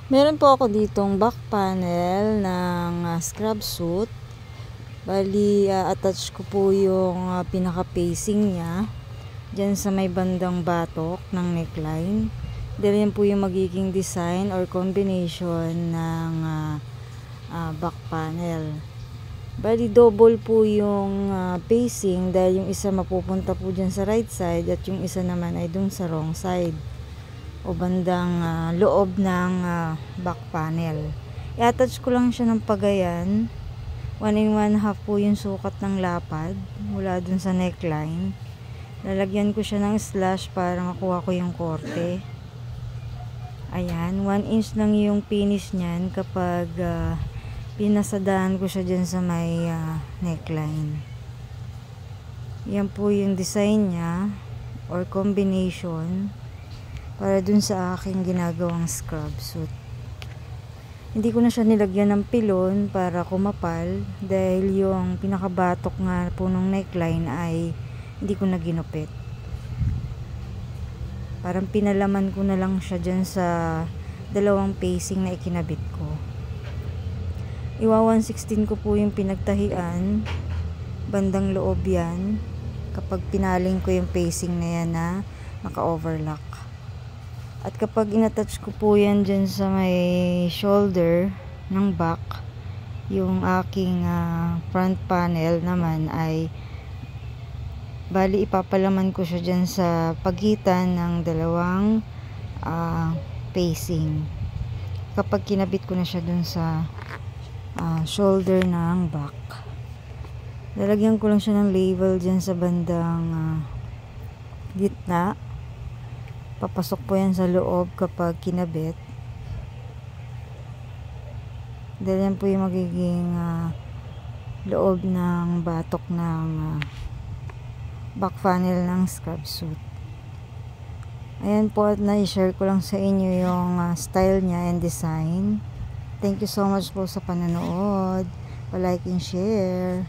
Meron po ako ditong back panel ng scrub suit. Bali, attach ko po yung pinaka-facing niya dyan sa may bandang batok ng neckline. Dahil yan po yung magiging design or combination ng back panel. Bali, double po yung facing dahil yung isa mapupunta po dyan sa right side at yung isa naman ay dun sa wrong side o bandang loob ng back panel. I-attach ko lang siya ng pagayan. 1 1/2 po yung sukat ng lapad mula dun sa neckline. Lalagyan ko siya ng slash para makuha ko yung korte. Ayan, 1 inch lang yung finish niyan kapag pinasadaan ko siya dyan sa may neckline. Yan po yung design niya or combination para dun sa aking ginagawang scrub suit. Hindi ko na siya nilagyan ng pilon para kumapal dahil yung pinakabatok nga po ng neckline ay hindi ko na ginupit. Parang pinalaman ko na lang siya dyan sa dalawang facing na ikinabit ko. Iwa 1/16 ko po yung pinagtahian, bandang loob yan, kapag pinaling ko yung facing na yan na naka-overlock. At kapag inattach ko po yan dyan sa may shoulder ng back, yung aking front panel naman ay bali ipapalaman ko siya dyan sa pagitan ng dalawang facing. Kapag kinabit ko na siya dun sa shoulder ng back, lalagyan ko lang siya ng label dyan sa bandang gitna. Papasok po yan sa loob kapag kinabit. Dahil yan po yung magiging loob ng batok ng back panel ng scrub suit. Ayan po, at na-share ko lang sa inyo yung style niya and design. Thank you so much po sa panonood. Pa-like and share.